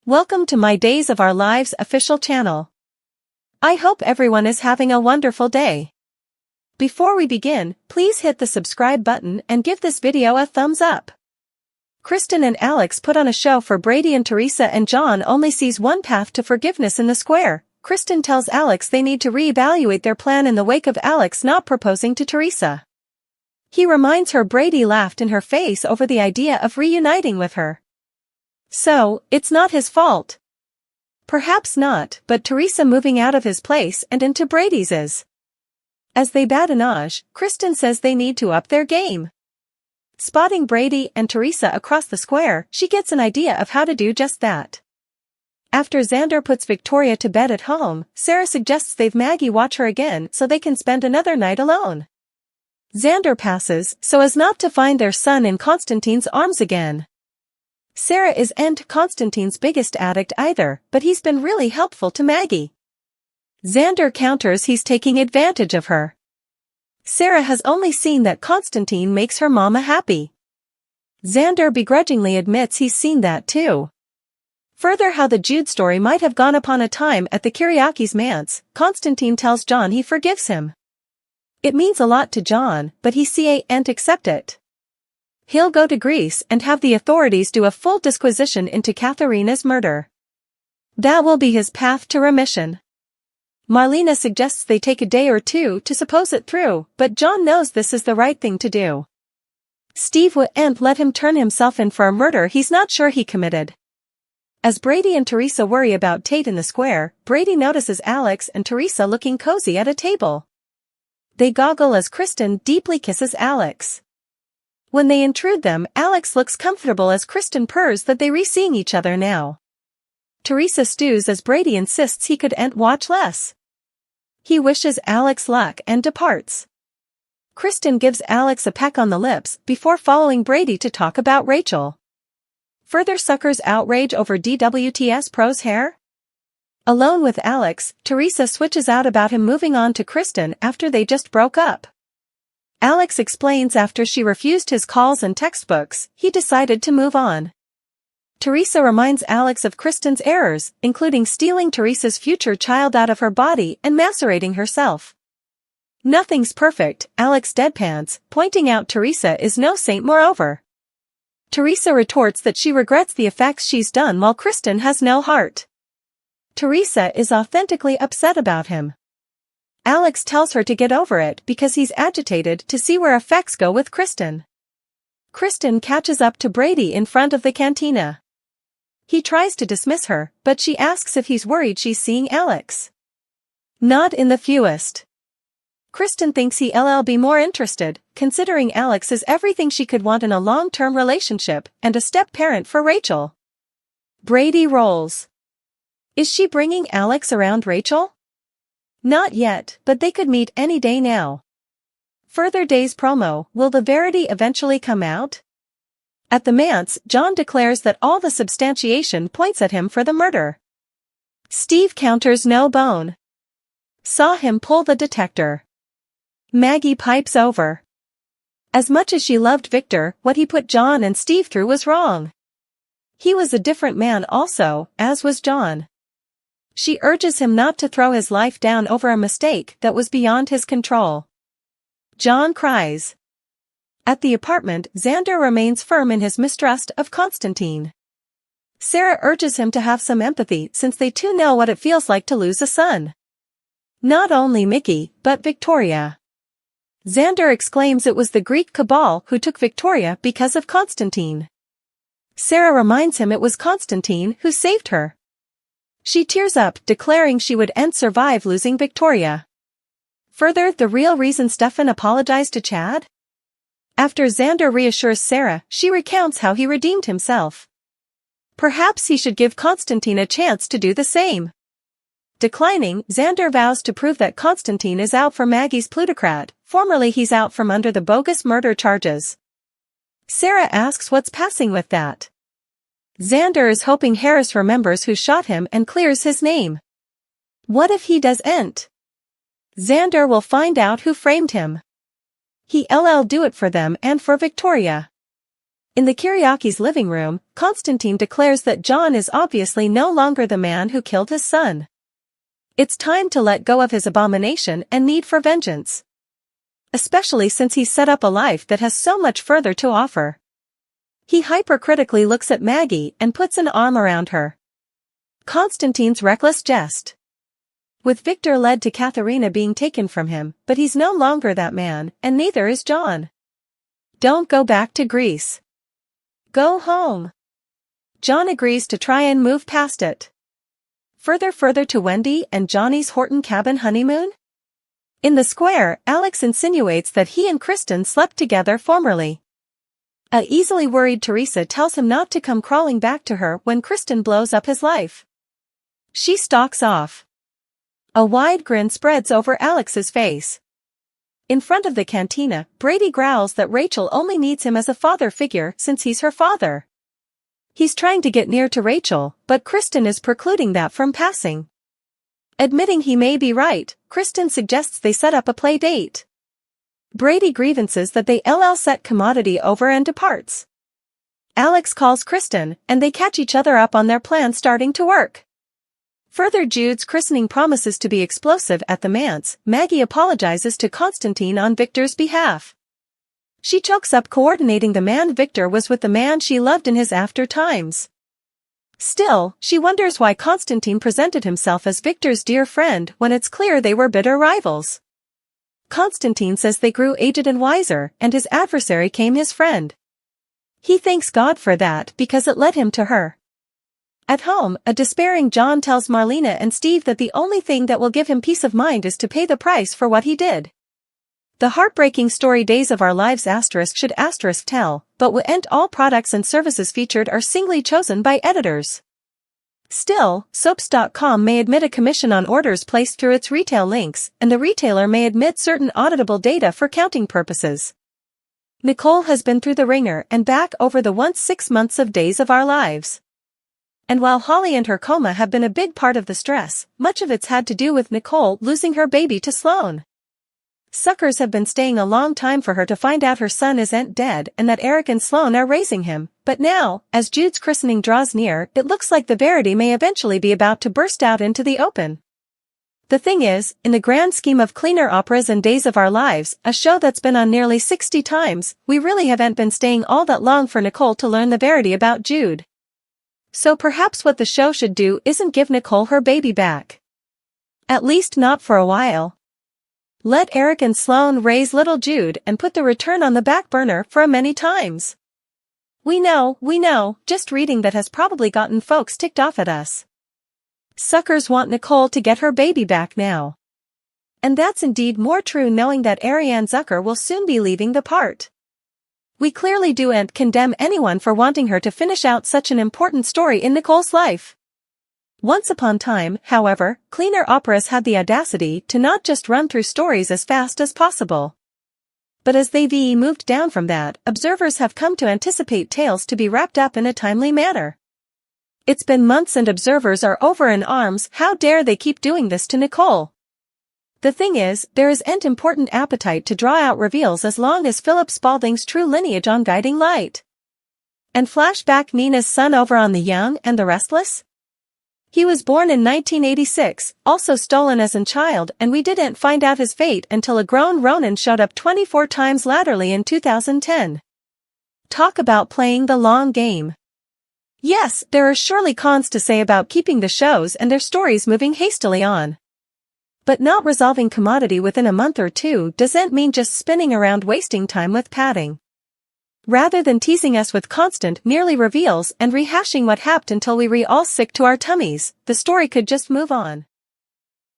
Welcome to my Days of Our Lives official channel. I hope everyone is having a wonderful day. Before we begin, please hit the subscribe button and give this video a thumbs up. Kristen and Alex put on a show for Brady and Theresa, and John only sees one path to forgiveness in the square. Kristen tells Alex they need to reevaluate their plan in the wake of Alex not proposing to Theresa. He reminds her Brady laughed in her face over the idea of reuniting with her. So, it's not his fault. Perhaps not, but Theresa moving out of his place and into Brady's is. As they badinage, Kristen says they need to up their game. Spotting Brady and Theresa across the square, she gets an idea of how to do just that. After Xander puts Victoria to bed at home, Sarah suggests they've Maggie watch her again so they can spend another night alone. Xander passes so as not to find their son in Constantine's arms again. Sarah isn't Constantine's biggest addict either, but he's been really helpful to Maggie. Xander counters he's taking advantage of her. Sarah has only seen that Constantine makes her mama happy. Xander begrudgingly admits he's seen that too. Further how the Jude story might have gone upon a time at the Kiriakis' manse, Constantine tells John he forgives him. It means a lot to John, but he can't accept it. He'll go to Greece and have the authorities do a full disquisition into Katharina's murder. That will be his path to remission. Marlena suggests they take a day or two to suppose it through, but John knows this is the right thing to do. Steve wouldn't let him turn himself in for a murder he's not sure he committed. As Brady and Theresa worry about Tate in the square, Brady notices Alex and Theresa looking cozy at a table. They goggle as Kristen deeply kisses Alex. When they intrude them, Alex looks comfortable as Kristen purrs that they re-seeing each other now. Theresa stews as Brady insists he couldn't watch less. He wishes Alex luck and departs. Kristen gives Alex a peck on the lips before following Brady to talk about Rachel. Further suckers outrage over DWTS Pro's hair. Alone with Alex, Theresa switches out about him moving on to Kristen after they just broke up. Alex explains after she refused his calls and textbooks, he decided to move on. Theresa reminds Alex of Kristen's errors, including stealing Theresa's future child out of her body and macerating herself. Nothing's perfect, Alex deadpans, pointing out Theresa is no saint moreover. Theresa retorts that she regrets the effects she's done while Kristen has no heart. Theresa is authentically upset about him. Alex tells her to get over it because he's agitated to see where effects go with Kristen. Kristen catches up to Brady in front of the cantina. He tries to dismiss her, but she asks if he's worried she's seeing Alex. Not in the fewest. Kristen thinks he'll be more interested, considering Alex is everything she could want in a long-term relationship and a step-parent for Rachel. Brady rolls. Is she bringing Alex around Rachel? Not yet, but they could meet any day now. Further days promo, will the verity eventually come out? At the manse, John declares that all the substantiation points at him for the murder. Steve counters no bone. Saw him pull the detector. Maggie pipes over. As much as she loved Victor, what he put John and Steve through was wrong. He was a different man also, as was John. She urges him not to throw his life down over a mistake that was beyond his control. John cries. At the apartment, Xander remains firm in his mistrust of Constantine. Sarah urges him to have some empathy since they too know what it feels like to lose a son. Not only Mickey, but Victoria. Xander exclaims it was the Greek cabal who took Victoria because of Constantine. Sarah reminds him it was Constantine who saved her. She tears up, declaring she wouldn't survive losing Victoria. Further, the real reason Stefan apologized to Chad? After Xander reassures Sarah, she recounts how he redeemed himself. Perhaps he should give Constantine a chance to do the same. Declining, Xander vows to prove that Constantine is out for Maggie's plutocrat, formerly he's out from under the bogus murder charges. Sarah asks what's passing with that. Xander is hoping Harris remembers who shot him and clears his name. What if he doesn't? Xander will find out who framed him. He'll do it for them and for Victoria. In the Kiriaki's living room, Konstantin declares that John is obviously no longer the man who killed his son. It's time to let go of his abomination and need for vengeance. Especially since he's set up a life that has so much further to offer. He hypercritically looks at Maggie and puts an arm around her. Konstantin's reckless jest. With Victor led to Katharina being taken from him, but he's no longer that man, and neither is John. Don't go back to Greece. Go home. John agrees to try and move past it. Further to Wendy and Johnny's Horton cabin honeymoon? In the square, Alex insinuates that he and Kristen slept together formerly. A easily worried Theresa tells him not to come crawling back to her when Kristen blows up his life. She stalks off. A wide grin spreads over Alex's face. In front of the cantina, Brady growls that Rachel only needs him as a father figure since he's her father. He's trying to get near to Rachel, but Kristen is precluding that from passing. Admitting he may be right, Kristen suggests they set up a play date. Brady grievances that they set commodity over and departs. Alex calls Kristen, and they catch each other up on their plan starting to work. Further, Jude's christening promises to be explosive at the manse. Maggie apologizes to Konstantin on Victor's behalf. She chokes up coordinating the man Victor was with the man she loved in his after times. Still, she wonders why Konstantin presented himself as Victor's dear friend when it's clear they were bitter rivals. Konstantin says they grew aged and wiser, and his adversary came his friend. He thanks God for that because it led him to her. At home, a despairing John tells Marlena and Steve that the only thing that will give him peace of mind is to pay the price for what he did. The heartbreaking story Days of Our Lives should tell, but all products and services featured are singly chosen by editors. Still, soaps.com may admit a commission on orders placed through its retail links, and the retailer may admit certain auditable data for counting purposes. Nicole has been through the ringer and back over the once 6 months of Days of Our Lives. And while Holly and her coma have been a big part of the stress, much of it's had to do with Nicole losing her baby to Sloane. Suckers have been staying a long time for her to find out her son isn't dead and that Eric and Sloane are raising him, but now, as Jude's christening draws near, it looks like the verity may eventually be about to burst out into the open. The thing is, in the grand scheme of cleaner operas and Days of Our Lives, a show that's been on nearly 60 times, we really haven't been staying all that long for Nicole to learn the verity about Jude. So perhaps what the show should do isn't give Nicole her baby back. At least not for a while. Let Eric and Sloane raise little Jude and put the return on the back burner for many times. We know, just reading that has probably gotten folks ticked off at us. Suckers want Nicole to get her baby back now. And that's indeed more true knowing that Ariane Zucker will soon be leaving the part. We clearly don't condemn anyone for wanting her to finish out such an important story in Nicole's life. Once upon a time, however, cleaner operas had the audacity to not just run through stories as fast as possible. But as they've moved down from that, observers have come to anticipate tales to be wrapped up in a timely manner. It's been months and observers are over in arms. How dare they keep doing this to Nicole? The thing is, there isn't important appetite to draw out reveals as long as Philip Spaulding's true lineage on Guiding Light. And flashback Nina's son over on The Young and the Restless? He was born in 1986, also stolen as a child, and we didn't find out his fate until a grown Ronan showed up 24 times laterally in 2010. Talk about playing the long game. Yes, there are surely cons to say about keeping the shows and their stories moving hastily on. But not resolving commodity within a month or two doesn't mean just spinning around wasting time with padding. Rather than teasing us with constant nearly reveals and rehashing what happened until we all sick to our tummies, the story could just move on.